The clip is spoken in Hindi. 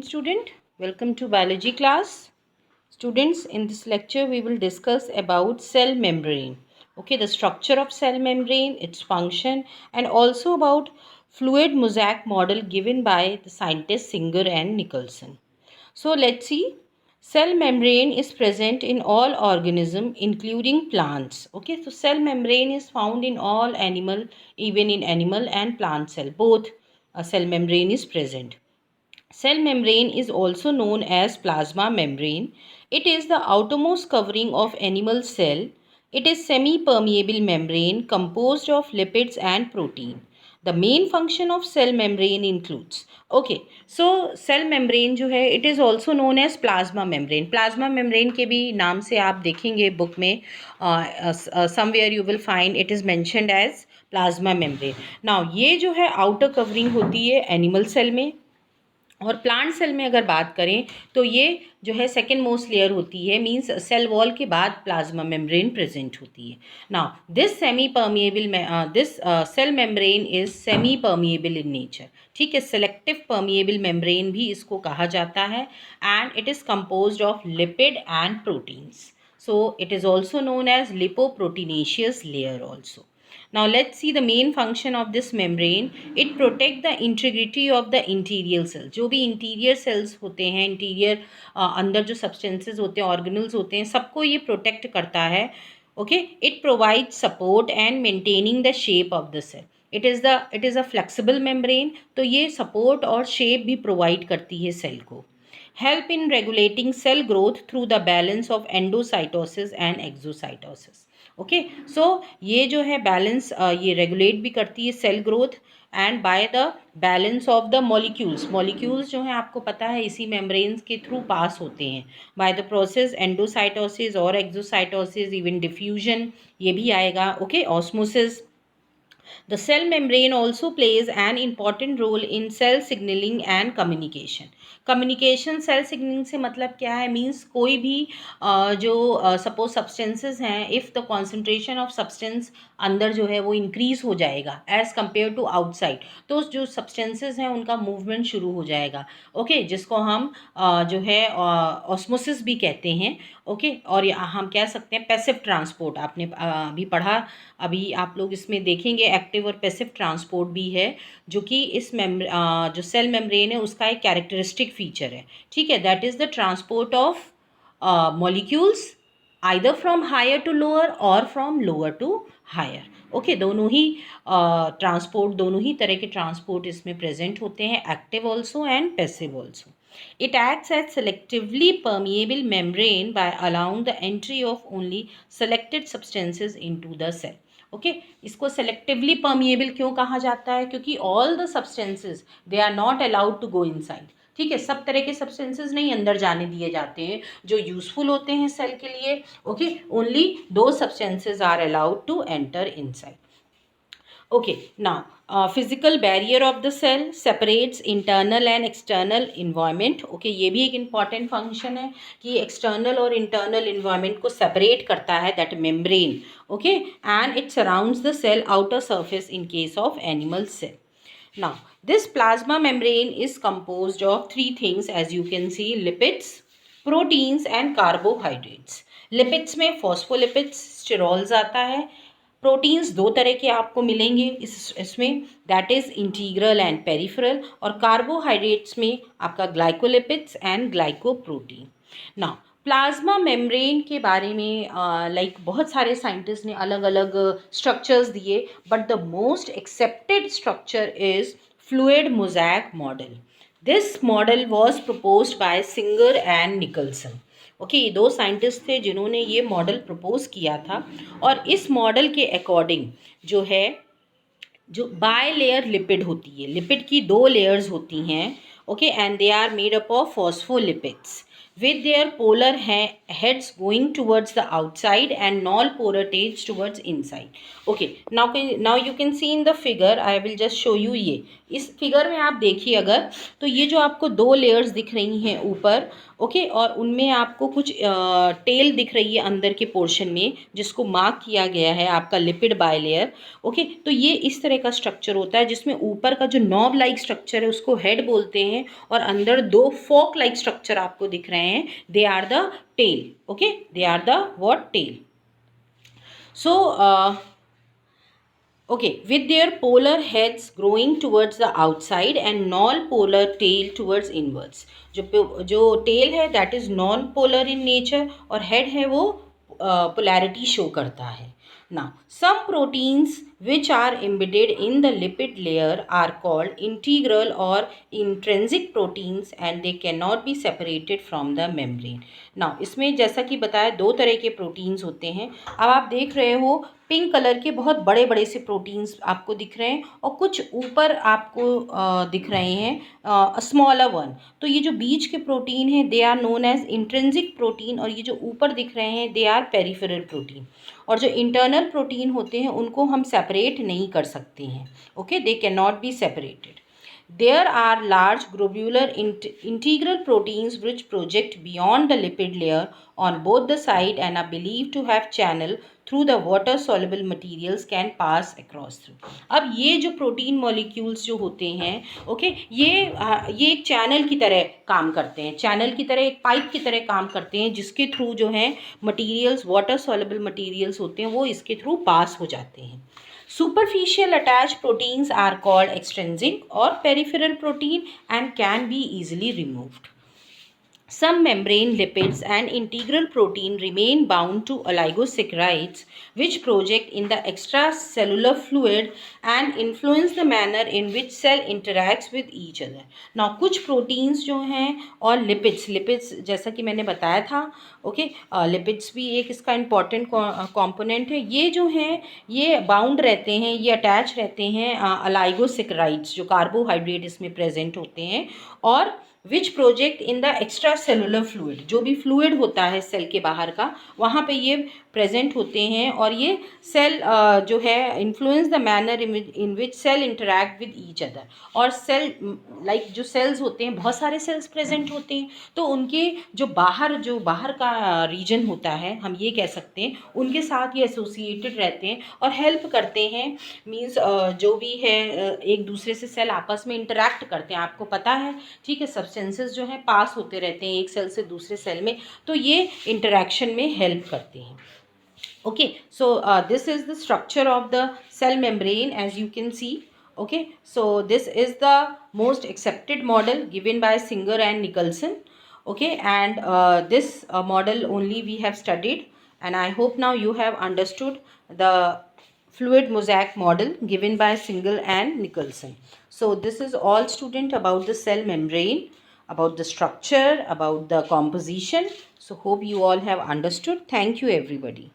Morning student, welcome to biology class. Students, in this lecture we will discuss about cell membrane. Okay, the structure of cell membrane, its function, and also about fluid mosaic model given by the scientists Singer and Nicholson. So let's see. Cell membrane is present in all organisms including plants. Okay, so cell membrane is found in all animal, even in animal and plant cell. Both cell membrane is present. Cell membrane is also known as plasma membrane. It is the outermost covering of animal cell. It is semi-permeable membrane composed of lipids and protein. The main function of cell membrane includes, okay, so cell membrane जो है it is also known as plasma membrane. Plasma membrane के भी नाम से आप देखेंगे बुक में somewhere you will find it is mentioned as plasma membrane. Now ये जो है outer covering होती है एनिमल सेल में, और प्लांट सेल में अगर बात करें तो ये जो है सेकेंड मोस्ट लेयर होती है, मींस सेल वॉल के बाद प्लाज्मा मेम्ब्रेन प्रेजेंट होती है. Now this semi permeable this cell membrane is semi permeable in nature. ठीक है, सेलेक्टिव परमिएबल मेम्ब्रेन भी इसको कहा जाता है, and it is composed of lipid and proteins. So it is also known as lipoproteinaceous layer also. Now let's see the main function of this membrane. It protect the integrity of the interior cells. जो भी interior cells होते हैं, interior अंदर जो substances होते हैं, organelles होते हैं, सबको ये protect करता है. Okay, it provides support and maintaining the shape of the cell. It is a flexible membrane. तो ये support और shape भी provide करती है cell को. Help in regulating cell growth through the balance of endocytosis and exocytosis. Okay, so ये जो है बैलेंस ये रेगुलेट भी करती है cell growth, and by the balance of the molecules जो है आपको पता है इसी मेम्ब्रेन्स के थ्रू पास होते हैं बाय द प्रोसेस एंडोसाइटोसिस और एक्सोसाइटोसिस, इवन डिफ्यूजन ये भी आएगा. Okay, osmosis. The cell membrane also plays an important role in cell signaling and communication. Communication cell signaling से मतलब क्या है, मीन्स कोई भी जो सपोज सब्सटेंसेस हैं, if the concentration of substance अंदर जो है वो इंक्रीज़ हो जाएगा एज़ कम्पेयर टू आउटसाइड, तो जो सब्सटेंसेस हैं उनका मूवमेंट शुरू हो जाएगा. ओके, जिसको हम जो है ऑस्मोसिस भी कहते हैं. ओके, और हम कह सकते हैं पैसिव ट्रांसपोर्ट. आपने अभी पढ़ा, अभी आप लोग इसमें देखेंगे एक्टिव और पैसिव ट्रांसपोर्ट भी है, जो कि इस जो सेल मेम्ब्रेन है उसका एक कैरेक्टरिस्टिक फीचर है. ठीक है, that is the transport of molecules either from higher to lower और from lower to higher. Okay, दोनों ही ट्रांसपोर्ट, दोनों ही तरह के ट्रांसपोर्ट इसमें प्रेजेंट होते हैं, active also and passive also. It acts as selectively permeable membrane by allowing the entry of only selected substances into the cell. Okay, इसको सेलेक्टिवली परमिएबल क्यों कहा जाता है, क्योंकि all the substances they are not allowed to go inside. ठीक है, सब तरह के सब्सटेंसेज नहीं अंदर जाने दिए जाते हैं जो यूजफुल होते हैं सेल के लिए. ओके, ओनली दो substances are allowed to enter inside. Okay, now physical barrier of the cell separates internal and external environment. Okay, ये भी एक important function है कि external और internal environment को separate करता है, that membrane. Okay, and it surrounds the cell outer surface in case of animal cell. Now this plasma membrane is composed of three things, as you can see: lipids, proteins and carbohydrates. lipids में phospholipids, sterols आता है. प्रोटीन्स दो तरह के आपको मिलेंगे इसमें, that is integral and peripheral, और कार्बोहाइड्रेट्स में आपका glycolipids and glycoprotein. Now plasma membrane के बारे में लाइक बहुत सारे साइंटिस्ट ने अलग अलग स्ट्रक्चर्स दिए, but the most accepted structure is fluid mosaic model. This model was proposed by singer and Nicholson. Okay, ये दो साइंटिस्ट थे जिन्होंने ये मॉडल प्रपोज किया था, और इस मॉडल के अकॉर्डिंग जो है जो बाय लेयर लिपिड होती है, लिपिड की दो लेयर्स होती हैं. Okay, and they are made up of phospholipids. with their polar heads going towards the outside and non-polar tails towards inside. Okay, now you can see in the figure, I will just show you. ये इस फिगर में आप देखिए अगर, तो ये जो आपको दो लेयर्स दिख रही हैं ऊपर, ओके, और उनमें आपको कुछ टेल दिख रही है अंदर के पोर्शन में, जिसको मार्क किया गया है आपका लिपिड बायलेयर। ओके, तो ये इस तरह का स्ट्रक्चर होता है, जिसमें ऊपर का जो नॉब लाइक स्ट्रक्चर है उसको हेड बोलते हैं, और अंदर दो फॉक लाइक स्ट्रक्चर आपको दिख रहे हैं, they are the tail. Okay, they are the what, tail. So okay, with their polar heads growing towards the outside and non-polar tail towards inwards. जो tail है that is non-polar in nature, और head है वो polarity show करता है. Now, some proteins which are embedded in the lipid layer are called integral or intrinsic proteins and they cannot be separated from the membrane. Now, इसमें जैसा कि बताया दो तरह के प्रोटीन्स होते हैं. अब आप देख रहे हो पिंक कलर के बहुत बड़े बड़े से प्रोटीन्स आपको दिख रहे हैं, और कुछ ऊपर आपको दिख रहे हैं स्मॉलर वन. तो ये जो बीच के प्रोटीन हैं they are known as intrinsic protein, और ये जो ऊपर दिख रहे हैं दे आर पेरिफेरल प्रोटीन. और जो इंटरनल प्रोटीन होते हैं उनको हम सेपरेट नहीं कर सकते हैं. Okay, they can not be separated. There are large globular integral proteins which project beyond the lipid layer on both the side and are believed to have channel through the water soluble materials can pass across through. अब ये जो प्रोटीन मॉलिक्यूल्स जो होते हैं, ओके, ये एक चैनल की तरह काम करते हैं, चैनल की तरह, एक पाइप की तरह काम करते हैं, जिसके थ्रू जो है मटीरियल्स, वाटर सॉल्युबल मटीरियल्स होते हैं, वो इसके थ्रू पास हो जाते हैं. Superficial attached proteins are called extrinsic or peripheral protein and can be easily removed. Some membrane lipids and integral protein remain bound to oligosaccharides which project in the extracellular fluid and influence the manner in which cell interacts with each other. Now कुछ proteins जो हैं और lipids जैसा कि मैंने बताया था, ओके, lipids भी एक इसका important component है. ये जो हैं ये bound रहते हैं, ये attach रहते हैं oligosaccharides, जो कार्बोहाइड्रेट इसमें present होते हैं, और which project in the extracellular fluid, जो भी फ्लूइड होता है सेल के बाहर का, वहाँ पे ये प्रेजेंट होते हैं, और ये सेल जो है influence the manner in which cell interact with each other. और सेल लाइक जो सेल्स होते हैं, बहुत सारे सेल्स प्रेजेंट होते हैं, तो उनके जो बाहर का रीजन होता है, हम ये कह सकते हैं, उनके साथ ये एसोसिएटेड रहते हैं और हेल्प करते हैं. मीन्स जो भी है एक दूसरे से सेल आपस में इंटरैक्ट करते हैं, आपको पता है, ठीक है, सब्सटेंसेस जो हैं पास होते रहते हैं एक सेल से दूसरे सेल में, तो ये इंटरैक्शन में हेल्प करते हैं. Okay, so this is the structure of the cell membrane, as you can see. Okay, so this is the most accepted model given by Singer and Nicholson. Okay, and this model only we have studied, and I hope now you have understood the fluid mosaic model given by Singer and Nicholson. So this is all, student, about the cell membrane, about the structure, about the composition. So hope you all have understood. Thank you, everybody.